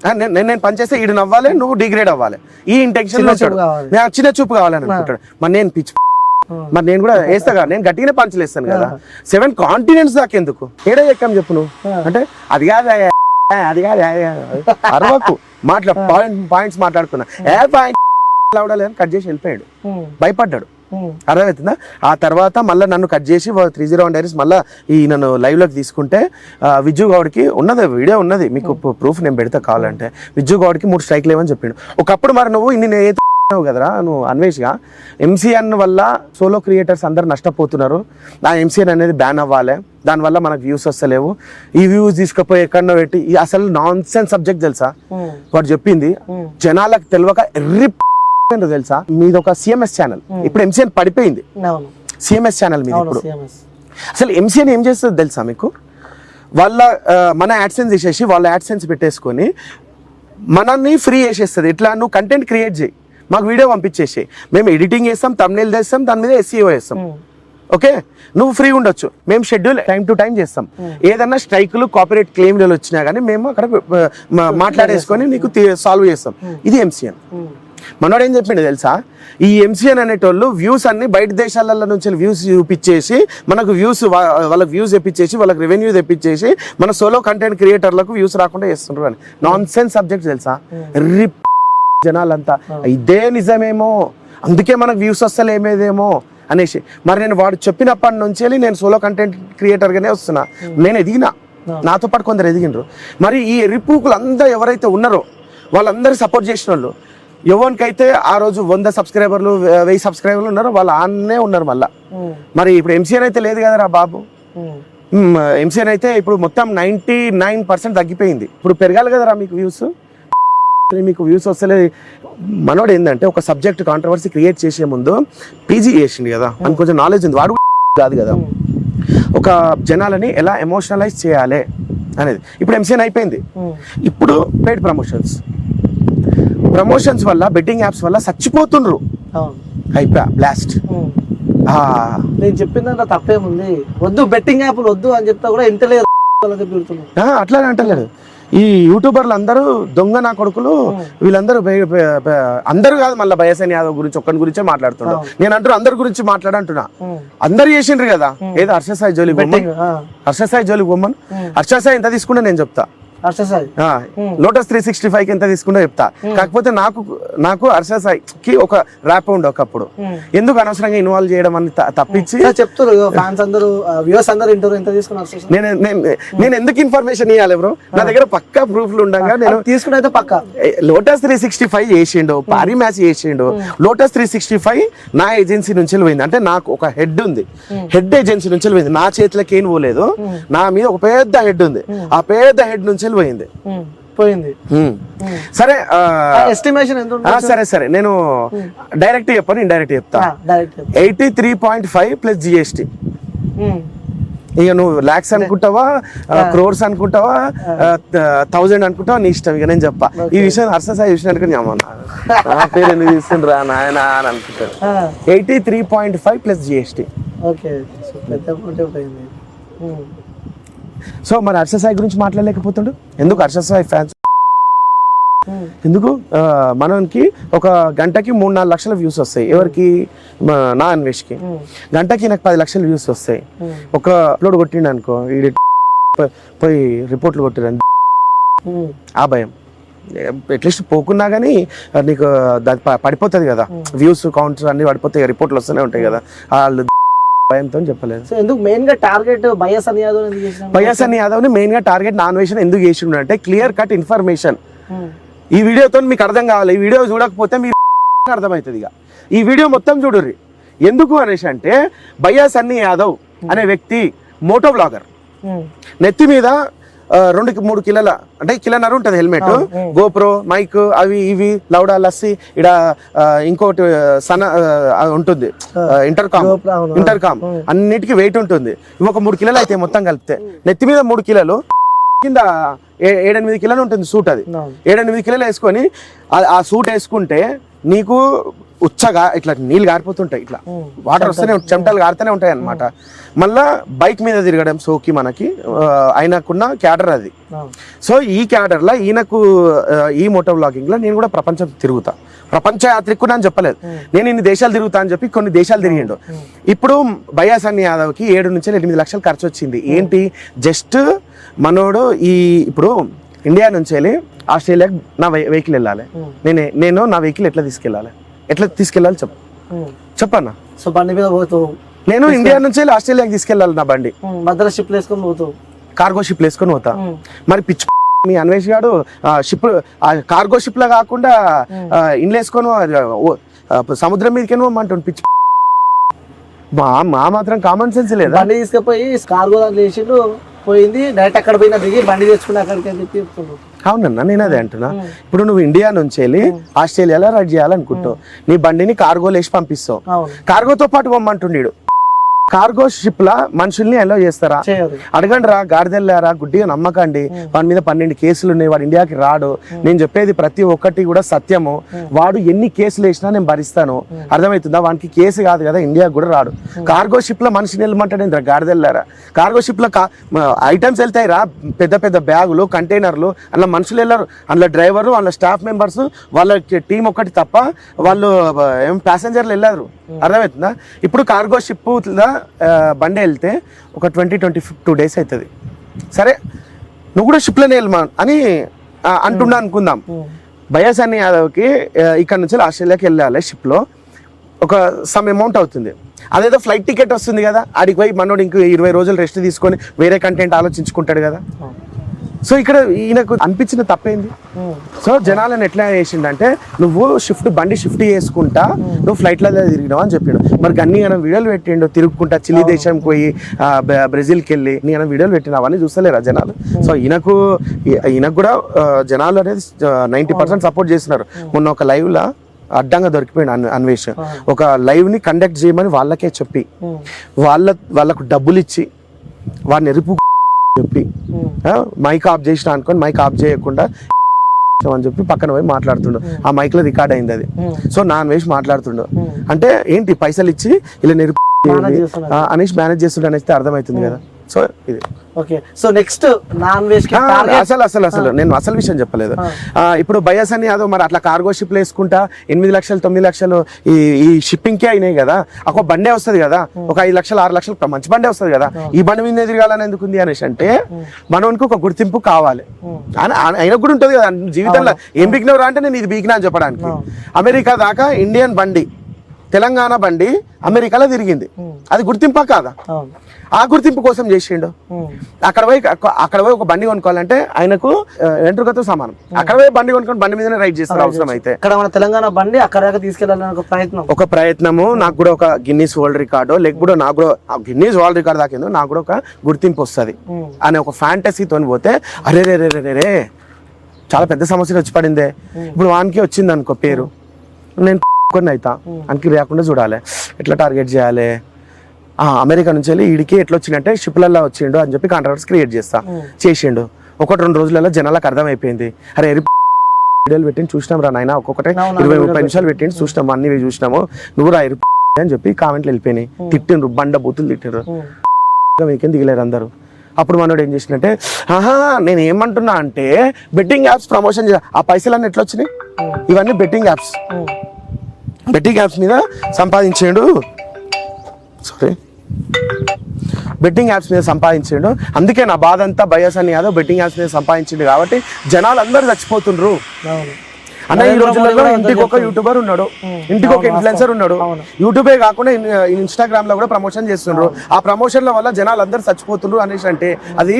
నేను పనిచేస్తే ఈడు నవ్వాలి, నువ్వు డిగ్రేడ్ అవ్వాలి, ఈ ఇంటెన్షన్ చిన్న చూపు కావాలని అనుకుంటాడు. మరి నేను పిచ్చి, మరి నేను కూడా వేస్తా కదా, నేను గట్టిగానే పంచులు వేస్తాను కదా. 7 కాంటినెంట్స్ దాకా ఎందుకు ఏడా ఎక్కాం చెప్పు నువ్వు అంటే అది కాదు అది కాదు అరవకు మాట్లా పాయింట్స్ మాట్లాడుకున్నా పాయింట్ కట్ చేసి వెళ్ళిపోయాడు, భయపడ్డాడు. అర్థమవుతుందా? ఆ తర్వాత మళ్ళీ నన్ను కట్ చేసి 301 డైరీస్ మళ్ళీ ఈ నన్ను లైవ్లోకి తీసుకుంటే విజ్జు గౌడ్కి ఉన్నది వీడియో ఉన్నది, మీకు ప్రూఫ్ నేను పెడతా కావాలంటే. విజ్జు గౌడ్కి 3 స్ట్రైక్ లేవని చెప్పిండు. ఒకప్పుడు మరి నువ్వు ఇన్ని కదరా నువ్వు అన్వేష్గా ఎంసీఎన్ వల్ల సోలో క్రియేటర్స్ అందరు నష్టపోతున్నారు, ఆ ఎంసీఎన్ అనేది బ్యాన్ అవ్వాలి, దానివల్ల మనకు వ్యూస్ వస్తలేవు, ఈ వ్యూస్ తీసుకుపోయి ఎక్కడో పెట్టి అసలు నాన్ సెన్స్ సబ్జెక్ట్ తెలుసా వాడు చెప్పింది. జనాలకు తెలియక తెలుసా మీది ఒక సిఎంఎస్ ఛానల్, ఇప్పుడు ఎంసీఎన్ పడిపోయింది, సిఎంఎస్ ఛానల్ మీద ఇప్పుడు. అసలు ఎంసీఎన్ ఏం చేస్తుంది తెలుసా మీకు? వాళ్ళ మన యాడ్సెన్స్ తీసేసి వాళ్ళ యాడ్సెన్స్ పెట్టేసుకొని మనల్ని ఫ్రీ చేసేస్తుంది. ఇట్లా నువ్వు కంటెంట్ క్రియేట్ చేయి, మాకు వీడియో పంపించేసి మేము ఎడిటింగ్ చేస్తాం, థంబ్నెయిల్ చేస్తాం, దాని మీద SEO చేస్తాం, ఓకే నువ్వు ఫ్రీ ఉండొచ్చు, మేము షెడ్యూల్ టైం టు టైం చేస్తాం. ఏదన్నా స్ట్రైకులు కాపీరైట్ క్లెయిమ్లు వచ్చినా కానీ మేము అక్కడ మాట్లాడేసుకొని నీకు సాల్వ్ చేస్తాం. ఇది ఎంసీఎన్. మనోడు ఏం చెప్పిండు తెలుసా? ఈ ఎంసీఎన్ అనేటోళ్ళు వ్యూస్ అన్ని బయట దేశాల నుంచి వ్యూస్ చూపించేసి మనకు వ్యూస్, వాళ్ళకి వ్యూస్ తెప్పించేసి వాళ్ళకి రెవెన్యూ తెప్పించేసి మన సోలో కంటెంట్ క్రియేటర్లకు వ్యూస్ రాకుండా చేస్తుండ్రు అని నాన్ సెన్స్ సబ్జెక్ట్ తెలుసా? జనాలంతా ఇదే నిజమేమో, అందుకే మనకు వ్యూస్ వస్తలేమేదేమో అనేసి. మరి నేను వాడు చెప్పినప్పటి నుంచి నేను సోలో కంటెంట్ క్రియేటర్గానే వస్తున్నా, నేను ఎదిగినా, నాతో పాటు కొందరు ఎదిగినరు. మరి ఈ ఎర్రిపూకులు అందరూ ఎవరైతే ఉన్నారో వాళ్ళందరూ సపోర్ట్ చేసిన వాళ్ళు, ఎవరికైతే ఆ రోజు 100 సబ్స్క్రైబర్లు 1000 సబ్స్క్రైబర్లు ఉన్నారో వాళ్ళు ఆన్నే ఉన్నారు మళ్ళా. మరి ఇప్పుడు ఎంసీఎన్ అయితే లేదు కదరా బాబు. ఎంసీఎన్ అయితే ఇప్పుడు మొత్తం 99% తగ్గిపోయింది. ఇప్పుడు పెరగాలి కదరా మీకు వ్యూస్, మీకు వ్యూస్ వస్తలేదు. మనోడు ఏంటంటే ఒక సబ్జెక్ట్ కాంట్రవర్సీ క్రియేట్ చేసే ముందు పీజీ చేసిండు కదా, మనకు కొంచెం నాలెడ్జ్ ఉంది, వాడు కాదు కదా ఒక జనాలని ఎలా ఎమోషనలైజ్ చేయాలి అనేది. ఇప్పుడు ఎంసీఎన్ అయిపోయింది, ఇప్పుడు పెయిడ్ ప్రమోషన్స్ వల్ల బెట్టింగ్ యాప్స్ వల్ల చచ్చిపోతుండ్రు, అయిపోయా బ్లాస్ట్. నేను చెప్పిందంటే తప్పేముంది, వద్దు బెట్టింగ్ యాప్లు వద్దు అని చెప్తా కూడా ఇంత లేదు అట్లానే అంటలేడు. ఈ యూట్యూబర్లు అందరూ దొంగ నా కొడుకులు, వీళ్ళందరూ అందరూ కాదు, మళ్ళీ బయసన్ యాదవ్ గురించి ఒక్కని గురించే మాట్లాడుతున్నా. నేను అంటారు అందరి గురించి మాట్లాడంటున్నా, అందరు చేసిండ్రు కదా. ఏదో హర్షసాయి జోలికి బొమ్మను హర్షసాయి ఎంత తీసుకుంటే నేను చెప్తా, లోటస్ 365 కి ఎంత తీసుకుంటా చెప్తా. కాకపోతే నాకు హర్షసాయికి ఒక ర్యాప్ ఉండే ఒకప్పుడు, ఎందుకు అనవసరంగా ఇన్వాల్వ్ చేయడం అని తప్పించి చెప్తారు ఫ్యాన్స్ అందరూ, వ్యూవర్స్ అందరూ ఇంటర్వ్యూ ఎంత తీసుకున్నారు. నేను ఎందుకు ఇన్ఫర్మేషన్ ఇవ్వాలి బ్రో? నా దగ్గర పక్కా ప్రూఫ్లు ఉండగా నేను తీసుకున్నైతే పక్కా. లోటస్ 365 చేసిండు, పారీ మ్యాచ్ చేసిండు. లోటస్ 365 నా ఏజెన్సీ నుంచి పోయింది, అంటే నాకు ఒక హెడ్ ఉంది, హెడ్ ఏజెన్సీ నుంచి పోయింది, నా చేతిలోకి ఏం పోలేదు. నా మీద ఒక పెద్ద హెడ్ ఉంది, ఆ పెద్ద హెడ్ నుంచి పోయింది. సరే ఎస్టిమేషన్ సరే నేను డైరెక్ట్ చెప్పను, ఇండైరెక్ట్ చెప్తా. 83.5 ప్లస్ GST. ఇక నువ్వు లాక్స్ అనుకుంటావా, క్రోర్స్ అనుకుంటావా, 1000 అనుకుంటావా, నీ ఇష్టం. ఇక నేను చెప్పా ఈ విషయం హర్షసాయి విషయం అనుకుని నా పేరు ఎందుకు తీసుకుంటా నాయన అని అనుకుంటారు. 83.5 ప్లస్ GST. సో మరి హర్షసాయి గురించి మాట్లాడలేకపోతాడు ఎందుకు? హర్షసాయి ఫ్యాన్స్ ఎందుకు? మనకి ఒక గంటకి 3-4 లక్షల వ్యూస్ వస్తాయి. ఎవరికి? నా అన్వేష్కి. గంటకి నాకు 10 లక్షల వ్యూస్ వస్తాయి. ఒక అప్లోడ్ కొట్టిండు అనుకో, పోయి రిపోర్ట్లు కొట్టిరండి, ఆ భయం అట్లీస్ట్ పోకున్నా కానీ నీకు పడిపోతుంది కదా, వ్యూస్ కౌంట్స్ అన్ని పడిపోతాయి, రిపోర్ట్లు వస్తూనే ఉంటాయి కదా, వాళ్ళు భయంతో చెప్పలేదు. ఎందుకు మెయిన్ గా టార్గెట్ బయసన్ యాదవ్ ని మెయిన్ గా టార్గెట్ నాన్ వేషన్ ఎందుకు చేసిండు అంటే క్లియర్ కట్ ఇన్ఫర్మేషన్. ఈ వీడియోతో మీకు అర్థం కావాలి, ఈ వీడియో చూడకపోతే మీరు అర్థమవుతుంది. ఇక ఈ వీడియో మొత్తం చూడుర్రి. ఎందుకు అనేసి అంటే బయసన్ యాదవ్ అనే వ్యక్తి మోటో బ్లాగర్, నెత్తి మీద 2-3 కిలోల అంటే 1.5 కిలో ఉంటుంది హెల్మెట్, గోప్రో, మైక్, అవి ఇవి, లౌడా, లస్సీ, ఇక్కడ ఇంకోటి సన ఉంటుంది, ఇంటర్కామ్ అన్నిటికీ వెయిట్ ఉంటుంది. ఇవి ఒక 3 కిలోలు అయితే మొత్తం కలిపితే, నెత్తి మీద 3 కిలోలు, కింద 7-8 కిలోలు ఉంటుంది సూట్. అది 7-8 కిలోలు వేసుకొని ఆ సూట్ వేసుకుంటే నీకు ఉచ్చగా ఇట్లా నీళ్ళు గారిపోతుంటాయి, ఇట్లా వాటర్ వస్తూనే చెమటలు గారుతూనే ఉంటాయి అన్నమాట. మళ్ళా బైక్ మీద తిరగడం సోకి మనకి ఆయనకున్న క్యాడర్ అది. సో ఈ క్యాడర్లో ఈయనకు ఈ మోటో వ్లాగింగ్లో నేను కూడా ప్రపంచం తిరుగుతా, ప్రపంచ యాత్రికుడు అని చెప్పలేదు, నేను ఇన్ని దేశాలు తిరుగుతా అని చెప్పి కొన్ని దేశాలు తిరిగిండు. ఇప్పుడు భయ్యా సన్నీ యాదవ్కి 7 నుంచి 8 లక్షలు ఖర్చు వచ్చింది. ఏంటి, జస్ట్ మనోడు ఈ ఇప్పుడు ఇండియా నుంచి వెళ్ళి ఆస్ట్రేలియాకి నా వెహికల్ వెళ్ళాలి, నేను నా వెహికల్ ఎట్లా తీసుకెళ్ళాలి చెప్పన్నా. సో బండి మీద పోతావు, నేను ఇండియా నుంచి వెళ్ళి ఆస్ట్రేలియాకి తీసుకెళ్ళాలి నా బండి, మధ్యలో షిప్ వేసుకొని పోతావు, కార్గో షిప్ వేసుకొని పోతా. మరి పిచ్చి మీ అన్వేష్ గాడు షిప్ కార్గో షిప్ లా కాకుండా ఇండ్లేసుకొని సముద్రం మీదకి పోమంటుండు పిచ్చి. మా మాత్రం కామన్ సెన్స్ లేదా? బండి తీసుకుపోయి కార్గో దాంట్లో వేసిండు, పోయింది డైరెక్ట్ అక్కడ పోయినా దిగి బండి తెచ్చుకుని అక్కడికి అని చెప్పి చెప్తున్నాడు. అవునన్నా, నేను అదే అంటున్నా. ఇప్పుడు నువ్వు ఇండియా నుంచి వెళ్ళి ఆస్ట్రేలియాలో రైడ్ చేయాలనుకుంటావు, నీ బండిని కార్గోలో వేసి పంపిస్తావు, కార్గోతో పాటు పొమ్మంటుండీడు. కార్గో షిప్ లా మనుషుల్ని అలో చేస్తారా? అడగండి రా, గాడిదెళ్ళారా, గుడ్డిగా నమ్మకండి. వాడి మీద 12 కేసులు ఉన్నాయి, వాడు ఇండియాకి రాడు. నేను చెప్పేది ప్రతి ఒక్కటి కూడా సత్యము. వాడు ఎన్ని కేసులు వేసినా నేను భరిస్తాను, అర్థమవుతుందా? వానికి కేసు కాదు కదా, ఇండియాకి కూడా రాడు. కార్గో షిప్ లో మనిషిని వెళ్ళమంటాడు, గాడిదెళ్ళారా? కార్గో షిప్ లో ఐటమ్స్ వెళ్తాయి రా, పెద్ద పెద్ద బ్యాగులు, కంటైనర్లు, అందులో మనుషులు వెళ్ళారు, అందులో డ్రైవరు, అందులో స్టాఫ్ మెంబర్స్, వాళ్ళ టీం ఒకటి తప్ప వాళ్ళు ఏం ప్యాసింజర్లు వెళ్ళారు, అర్థమవుతుందా? ఇప్పుడు కార్గో షిప్ బండి వెళ్తే ఒక 20-22 డేస్ అవుతుంది. సరే, నువ్వు కూడా షిప్లోనే వెళ్ళమా అని అంటున్నా అనుకుందాం. భయ్యా సన్నీ యాదవ్కి ఇక్కడ నుంచి ఆస్ట్రేలియాకి వెళ్ళాలి షిప్లో, ఒక సమ్ అమౌంట్ అవుతుంది. అదేదో ఫ్లైట్ టికెట్ వస్తుంది కదా, ఆడికి పోయి మనోడు ఇంకో 20 రోజులు రెస్ట్ తీసుకొని వేరే కంటెంట్ ఆలోచించుకుంటాడు కదా. సో ఇక్కడ ఈయనకు అనిపించిన తప్పేంది? సో జనాలను ఎట్లా చేసిండంటే, నువ్వు బండి షిఫ్ట్ చేసుకుంటా నువ్వు ఫ్లైట్లలో తిరిగినావు అని చెప్పాడు. మరి అన్ని వీడియోలు పెట్టిండు, తిరుగుకుంటా చిలీ దేశంకి పోయి బ్రెజిల్కి వెళ్ళి నేను వీడియోలు పెట్టిన, అవన్నీ చూస్తలేరా జనాలు? సో ఈయనకు కూడా జనాలు అనేది 90% సపోర్ట్ చేస్తున్నారు. మొన్న ఒక లైవ్ లా అడ్డంగా దొరికిపోయాడు అన్వేష్. ఒక లైవ్ ని కండక్ట్ చేయమని వాళ్ళకే చెప్పి వాళ్ళకు డబ్బులు ఇచ్చి వాడిని ఎరుపు చెప్పి మైక్ ఆఫ్ చేసిన అనుకోని మైక్ ఆఫ్ చేయకుండా అని చెప్పి పక్కన పోయి మాట్లాడుతుండు. ఆ మైక్ లో రికార్డ్ అయింది అది. సో నాన్ వేసి మాట్లాడుతుండు అంటే ఏంటి, పైసలు ఇచ్చి ఇలా అనేసి మేనేజ్ చేస్తుండే అనేసి అర్థమవుతుంది కదా. సో ఇది okay. So next non veg అసలు నేను అసలు విషయం చెప్పలేదు. ఇప్పుడు భయ్యా సన్నీ యాదవ్ మరి అట్లా కార్గో షిప్ వేసుకుంటా 8 లక్షలు 9 లక్షలు ఈ షిప్పింగ్ కే అయినాయి కదా, ఒక బండే వస్తుంది కదా, ఒక 5 లక్షలు 6 లక్షలు మంచి బండే వస్తుంది కదా, ఈ బండి మీద తిరగాలని ఎందుకు ఉంది అనేసి అంటే మనకి ఒక గుర్తింపు కావాలి. అయినా కూడా ఉంటుంది కదా జీవితంలో, ఏం బీకినవరా అంటే నేను ఇది బీకినా అని చెప్పడానికి. అమెరికా దాకా ఇండియన్ బండి, తెలంగాణ బండి అమెరికాలో తిరిగింది, అది గుర్తింపా కాదా? ఆ గుర్తింపు కోసం చేసిండు. అక్కడ పోయి ఒక బండి కొనుక్కోవాలంటే ఆయనకు వెంట్రుకతో సమానం. అక్కడ పోయి బండి కొనుక్కొని బండి మీదనే రైడ్ చేస్తారు అవసరం అయితే. ఇక్కడ మన తెలంగాణ బండి అక్కడ తీసుకెళ్ళాలని ఒక ప్రయత్నము. నాకు కూడా ఒక గిన్నీస్ వరల్డ్ రికార్డు, లేకపోతే నాకు కూడా గిన్నీస్ వరల్డ్ రికార్డు దాకేందో నాకు కూడా ఒక గుర్తింపు వస్తుంది అనే ఒక ఫ్యాంటసీతో పోతే అరే రే రే రే రే చాలా పెద్ద సమస్యలు వచ్చి పడిందే. ఇప్పుడు వానికి వచ్చింది అనుకో పేరు, నేను కొన్ని అవుతా అనికి లేకుండా చూడాలి, ఎట్లా టార్గెట్ చేయాలి. అమెరికా నుంచి వెళ్ళి ఈడికి ఎట్లా వచ్చిందంటే షిప్లలో వచ్చిండు అని చెప్పి కాంట్రాక్టర్స్ క్రియేట్ చేసిండు. 1-2 రోజులలో జనాలకు అర్థమైపోయింది, అరే వీడియోలు పెట్టింది చూసినాం రా నాయన, ఒక్కొక్కటే 20-30 నిమిషాలు పెట్టింది చూసినాము, అన్ని చూసినాము, నువ్వు రా అని చెప్పి కామెంట్లు వెళ్ళిపోయినాయి, తిట్టిండ్రు, బండ బూతులు తిట్టిండ్రు, మీకేం దిగలేరు అందరూ. అప్పుడు మనోడు ఏం చేసినట్టే, నేను ఏమంటున్నా అంటే బెట్టింగ్ యాప్స్ ప్రమోషన్ ఆ పైసలన్నీ ఎట్లా వచ్చినాయి, ఇవన్నీ బెట్టింగ్ యాప్స్ మీద సంపాదించాడు. అందుకే నా బాధ అంతా భయ్యా సన్నీ యాదవ్ బెట్టింగ్ యాప్స్ మీద సంపాదించిండు కాబట్టి జనాలు అందరూ చచ్చిపోతుండ్రు అన్న. ఈ రోజులలో ఇంటికి ఒక యూట్యూబర్ ఉన్నాడు, ఇంటికి ఒక ఇన్ఫ్లుయెన్సర్ ఉన్నాడు, యూట్యూబే కాకుండా ఇన్స్టాగ్రామ్ లో కూడా ప్రమోషన్ చేస్తుండ్రు. ఆ ప్రమోషన్ల వల్ల జనాలు అందరూ చచ్చిపోతుండ్రు అనేసి అంటే అది